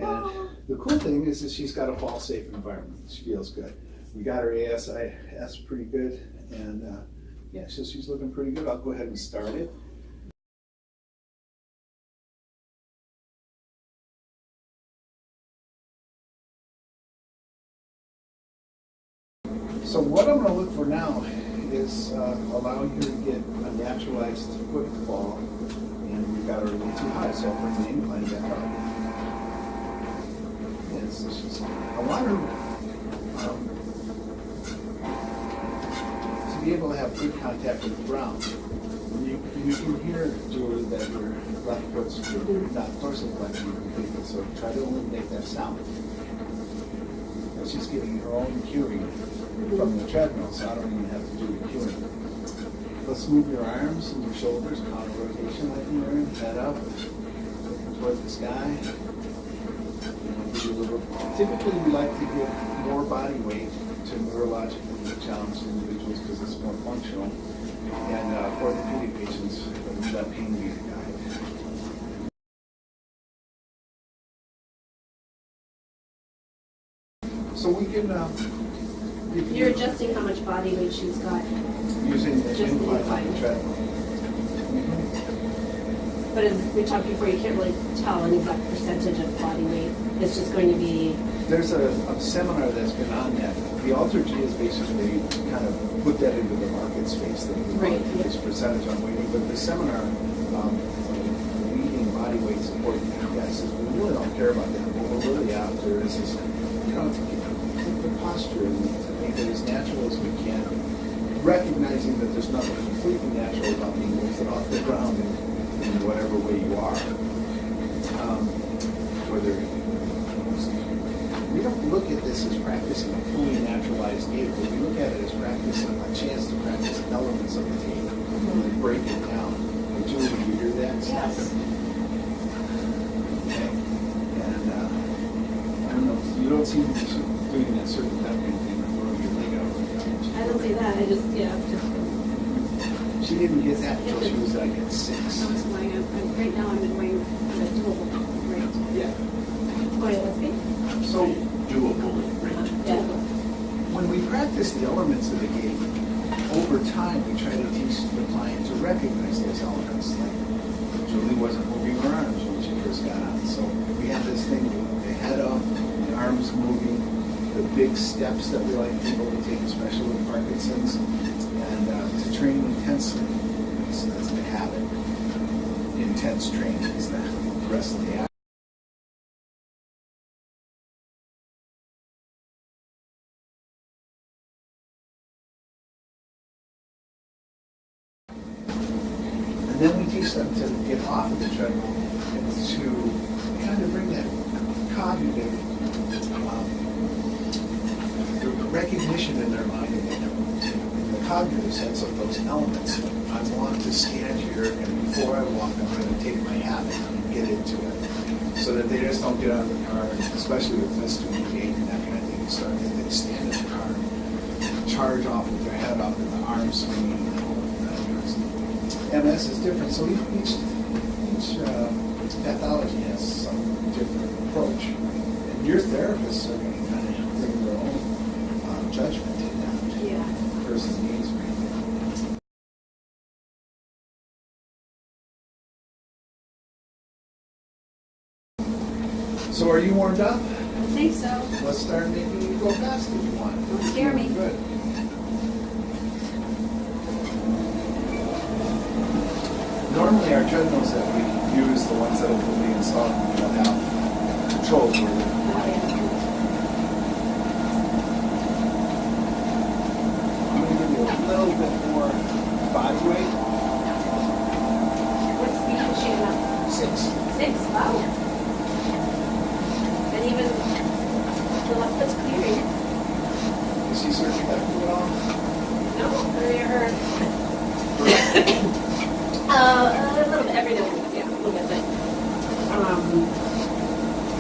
And the cool thing is that she's got a fall safe environment. She feels good. We got her ASIS pretty good, and yeah, so she's looking pretty good. I'll go ahead and start it. So what I'm going to look for now is allowing her to get a naturalized footfall, and we got her a little too high, so I'll bring the incline back up. And so I want her to be able to have good contact with the ground. You can hear, Julie, that your left foot's not dorsiflexing completely, so try to eliminate that sound. And she's getting her own cueing from the treadmill, so I don't even have to do the cueing. Let's move your arms and your shoulders, counter rotation like you're in, head up, looking toward the sky. Typically, we like to give more body weight to neurologically challenged individuals because it's more functional. And orthopedic patients, let pain be the guide. So we can. You're adjusting how much body weight she's got. Using the incline on the treadmill. But as we talked before, you can't really tell an exact percentage of body weight. It's just going to be. There's a seminar that's been on that. The Alter G is basically kind of put that into the market space, the this percentage on weighting. But the seminar, leading body weight support, yes, we really don't care about that. What we're really after is to keep the posture and to make it as natural as we can, recognizing that there's nothing completely natural about being lifted off the ground in whatever way you are. Whether we don't look at this as practicing a fully naturalized gait, but we look at it as practicing a chance to practice elements of the gait and break it down. And Julie, do you hear that? Yes. Okay. And I don't know, you don't seem to be doing that certain type of thing or throwing your leg out. I don't see that. I just, She didn't get that until she was like at 6. Right now I'm doing the doable rate. Yeah. Let's be. So Doable rate. Yeah. when we practice the elements of the gait, over time we try to teach the client to recognize those elements. Like Julie wasn't moving her arms when she first got on, so we had this thing with the head up, the arms moving, the big steps that we like people to take, especially with Parkinson's, and to train intensely. So that's the habit. Intense training is the rest of the act. And then we teach them to get off of the treadmill and to kind of bring that cognitive recognition in their mind again, in the cognitive sense of those elements. I want to stand here, and before I walk, I'm going to take my habit and get into it, so that they just don't get out of the car, especially with this doing gait and that kind of thing. Start that they stand in the car, charge off with their head up and the arms swinging. MS is different, so each pathology has some different approach, and your therapists are going to kind of bring their own judgment in that person's needs. So are you warmed up? I think so. Let's start making you go fast if you want. Don't scare me. Good. Normally our treadmills that we use, the ones that will be installed, will have controls where I'm going to give you a little bit more body weight. What speed is she at? 6. 6? Wow. And even the left foot's clearing. Is she circumventing at all? No, her. A little bit every now and then, yeah, a little bit, but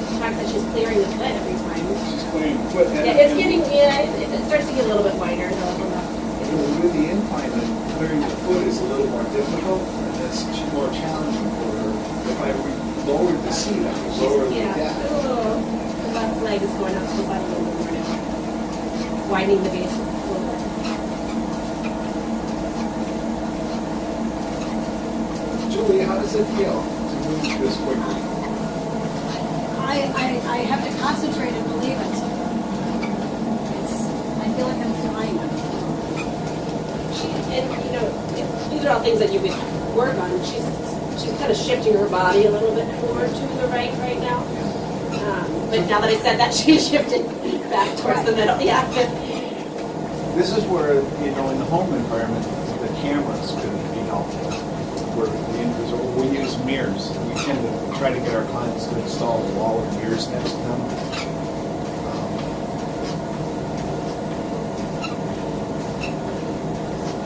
the fact that she's clearing the foot every time. She's clearing the foot. Yeah, it's getting, it starts to get a little bit wider. With the incline, clearing the foot is a little more difficult, and it's more challenging for her. If I lowered the seat, I lowered the Yeah. gap. The left leg is going up to the side a little bit more now. Widening the base a little bit. Julie, how does it feel to move this quickly? I have to concentrate and believe it. I feel like I'm flying. And you know, these are all things that you could work on. She's kind of shifting her body a little bit more to the right now. But now that I said that, she shifted back towards the middle. Yeah. This is where, you know, in the home environment, the cameras could be helpful. Where we use mirrors. We tend to try to get our clients to install a wall of mirrors next to them.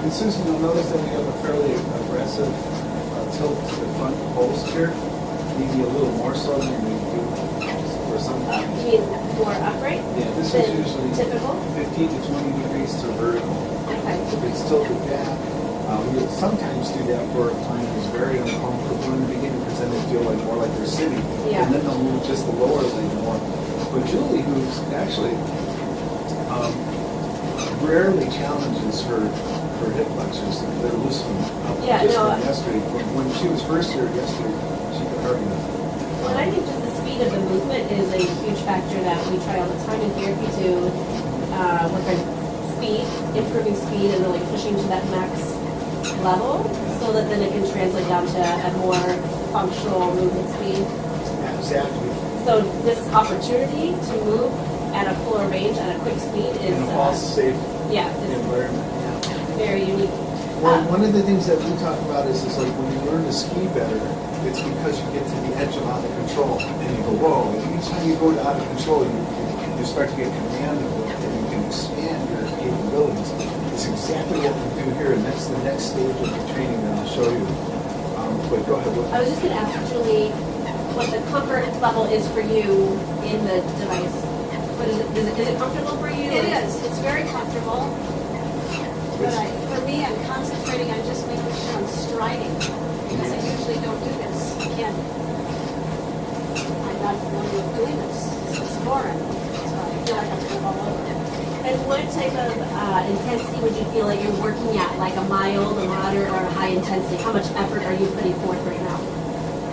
And Susan, you'll notice that we have a fairly aggressive tilt to the front post here. Maybe a little more so than we do for some. You mean more upright? Yeah, this than is usually typical. 15 to 20 degrees to vertical. Okay. If it's tilted back, we'll sometimes do that for a client who's very uncomfortable in the beginning because then they feel like more like they're sitting. Yeah. And then they'll move just the lower leg more. But Julie, who's actually rarely challenges her hip flexors, they're loosening up Yeah, just no, from yesterday. When she was first here yesterday, she could hardly. Well, I think just the speed of the movement is a huge factor that we try all the time in therapy to work on speed, improving speed, and really pushing to that max level so that then it can translate down to a more functional movement speed. Exactly. So this opportunity to move at a fuller range at a quick speed is In a false safe yeah, is environment. very unique. Well, one of the things that we talk about is like when you learn to ski better, it's because you get to the edge of out of control and you go, whoa, and each time you go to out of control, you start to get command of it and you can expand your capabilities. It's exactly what we do here, and that's the next stage of the training that I'll show you. But go ahead. I was just going to ask Julie what the comfort level is for you in the device. What is it comfortable for you? It is. It's very comfortable. But for me, I'm concentrating on just making sure I'm striding because I usually don't do this. Again, I'm not familiar with doing this. It's foreign, so I feel like I'm kind of all over. And what type of intensity would you feel like you're working at? Like a mild, a moderate, or a high intensity? How much effort are you putting forth right now?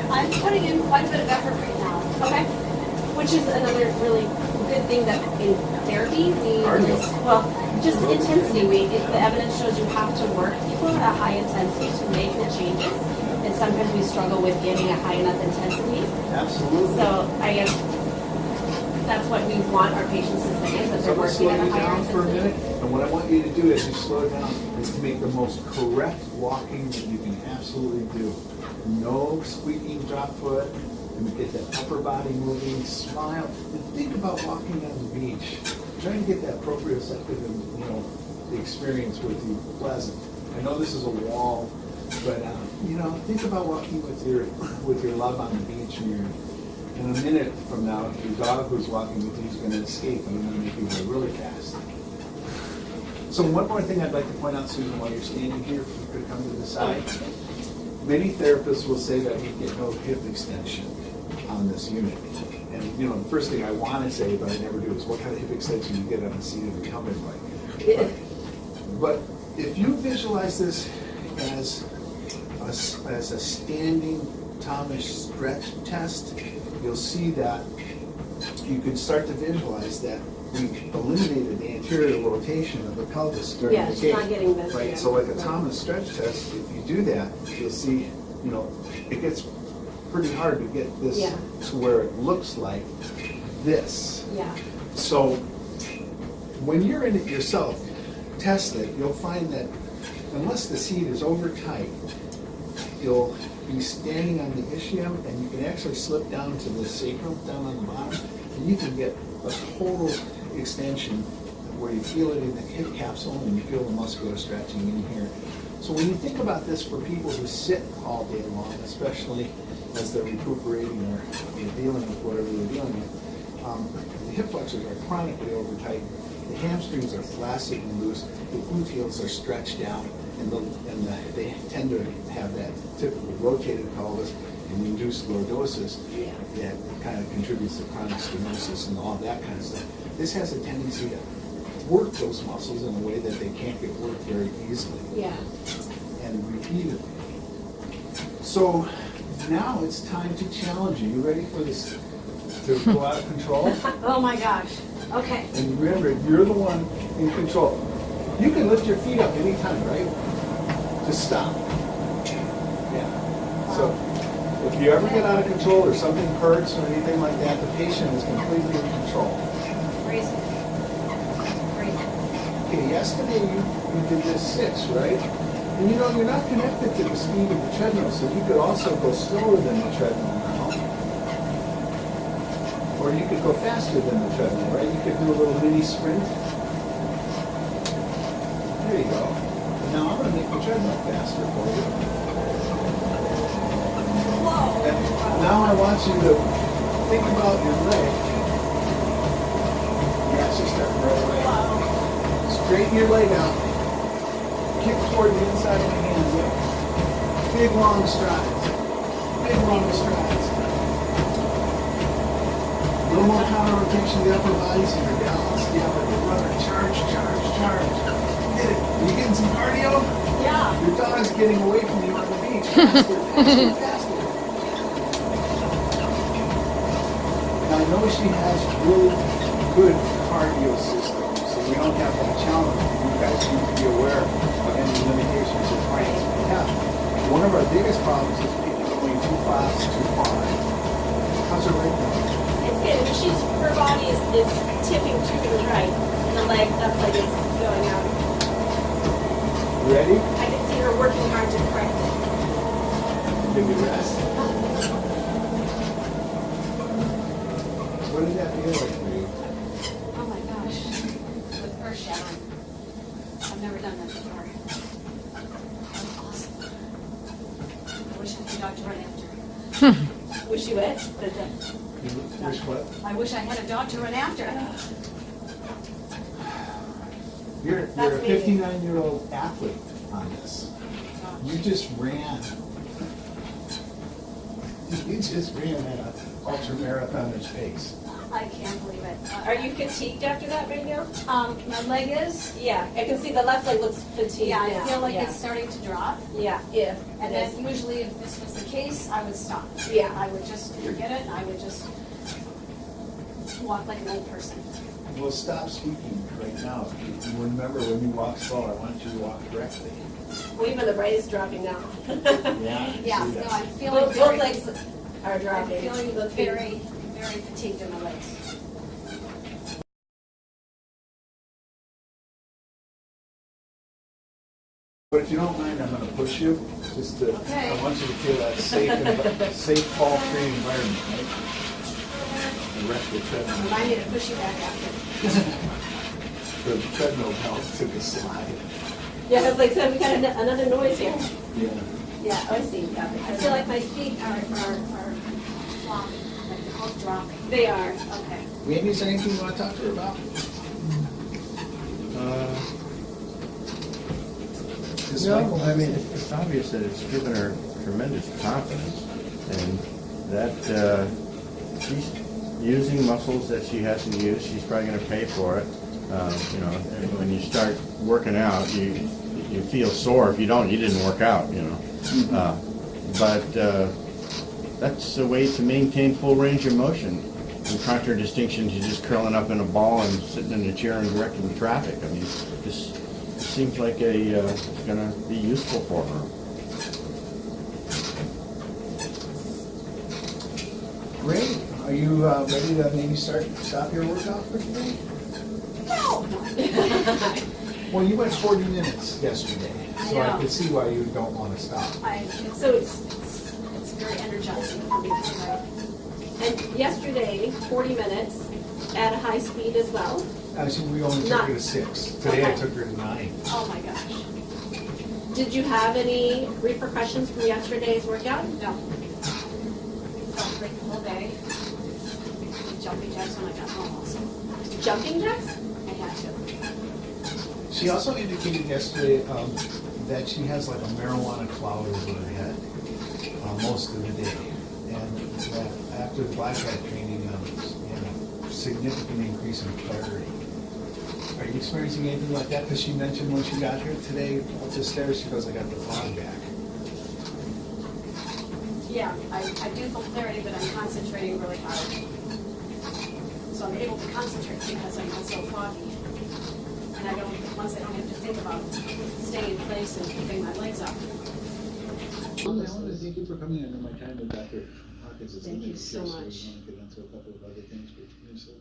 I'm putting in quite a bit of effort right now. Okay. Which is another really good thing that in therapy we just intensity. The evidence shows you have to work people at a high intensity to make the changes, and sometimes we struggle with getting a high enough intensity. Absolutely. So I guess that's what we want our patients to say is that they're working at a higher down for a minute, intensity. and what I want you to do as you slow down is to make the most correct walking that you can absolutely do. No squeaking drop foot, and get that upper body moving, smile, and think about walking on the beach. Trying to get that proprioceptive and, you know, the experience with you pleasant. I know this is a wall, but you know, think about walking with your love on the beach, and in a minute from now, your dog who's walking with you is going to escape and going to make you go really fast. So one more thing I'd like to point out, Susan, while you're standing here, if you could come to the side. Many therapists will say that we get no hip extension on this unit. And you know, the first thing I want to say, but I never do, is what kind of hip extension you get on a seated recumbent bike. But if you visualize this as a standing Thomas stretch test, you'll see that you can start to visualize that we eliminated the anterior rotation of the pelvis during Yeah, the she's gait. not getting this. Right, Yeah. so like a Thomas stretch test, if you do that, you'll see, you know, it gets pretty hard to get this Yeah. to where it looks like this. Yeah. So when you're in it yourself, test it, you'll find that unless the seat is over tight, you'll be standing on the ischium and you can actually slip down to the sacrum down on the bottom, and you can get a total extension where you feel it in the hip capsule and you feel the muscular stretching in here. So when you think about this for people who sit all day long, especially as they're recuperating or they're dealing with whatever they're dealing with, the hip flexors are chronically over tight. The hamstrings are flaccid and loose. The gluteals are stretched out, and they tend to have that typical rotated pelvis. and induced lordosis, Yeah. that kind of contributes to chronic stenosis and all that kind of stuff. This has a tendency to work those muscles in a way that they can't get worked very easily Yeah. and repeatedly. So now it's time to challenge you. You ready for this to go out of control? Oh my gosh. Okay. And remember, you're the one in control. You can lift your feet up anytime, right? Just stop. Yeah. So if you ever get out of control or something hurts or anything like that, the patient is completely in control. Crazy. Crazy. Okay, yesterday you did this 6, right? And you know, you're not connected to the speed of the treadmill, so you could also go slower than the treadmill now. Or you could go faster than the treadmill, right? You could do a little mini sprint. There you go. Now I'm going to make the treadmill faster for you. Whoa. And now I want you to think about your leg. You actually start right away. Wow. Straighten your leg out. Kick toward the inside of the hands. Yeah. Big long strides. Big long strides. A little more counter rotation of the upper body so you're balanced. Yeah, like a runner. Charge, charge, charge. Hit it. Are you getting some cardio? Yeah. Your dog's getting away from you on the beach. Faster, faster, faster. Now I know she has really good cardio system, so we don't have that challenge. You guys need to be aware of any limitations or clients we have. One of our biggest problems is people going too fast, too far. How's her right now? It's good. Her body is tipping to the right, and the leg, left leg is going out. Ready? I can see her working hard to correct it. Give me rest. What did that feel like for you? Oh my gosh. With earth shattering. I've never done that before. That's awesome. I wish I had a dog to run after. Wish you would. But it Wish what? I wish I had a dog to run after. You're a That's me. 59-year-old athlete on this. You just ran. You just ran at an ultra marathoner's pace. I can't believe it. Are you fatigued after that right now? My leg is. Yeah, I can see the left leg looks fatigued. Yeah, I now. feel like Yeah. it's starting to drop. Yeah, yeah. And it then is. usually if this was the case, I would stop. Yeah. I would just forget it and I would just walk like an old person. Well, stop speaking right now. You remember when you walk slow, I want you to walk correctly. Well, even the brain is dropping now. Yeah. Yeah, see no, that? I'm feeling Both very, legs are I'm dropping. feeling Both feet. very, very fatigued in my legs. But if you don't mind, I'm going to push you. Just to, Okay. I want you to feel that safe fall-free environment, right? The rest of the treadmill. Remind me to push you back after. The treadmill belt took a slide. Yeah, it's like, so we got another noise here. Yeah. Yeah, oh, I see. Yeah, I feel like my feet are flopping, like they're both dropping. they are. Okay. Amy, is there anything you want to talk to her about? Just No, Michael? I mean, it's obvious that it's given her tremendous confidence, and that she's using muscles that she hasn't used. She's probably going to pay for it. You know, and when you start working out, you feel sore. If you don't, you didn't work out. You know, but that's a way to maintain full range of motion. In contradistinction to just curling up in a ball and sitting in a chair and directing the traffic. I mean, this seems like it's going to be useful for her. Great. Are you ready to maybe stop your workout for today? No! Well, you went 40 minutes yesterday, so I know. could see why you don't want to stop. So It's very energizing for me tonight. and yesterday, 40 minutes at a high speed as well. Actually, we only took Not- her to 6. Today I Okay. took her to 9. Oh my gosh. Did you have any repercussions from yesterday's workout? No. Felt great the whole day. Jumping jacks when I got home also. Jumping jacks? I had to. She also indicated yesterday that she has like a marijuana cloud over her head most of the day. And that after the GlideTrak training, you had a significant increase in clarity. Are you experiencing anything like that? Because she mentioned when she got here today, up the stairs, she goes, I got the fog back. Yeah, I do feel clarity, but I'm concentrating really hard. So I'm able to concentrate because I'm not so foggy. And I don't, once I don't have to think about staying in place and keeping my legs up. I want to thank you for coming in. I know my time with Dr. Hawkins is Thank you so much. I want to get into a couple of other things with you. So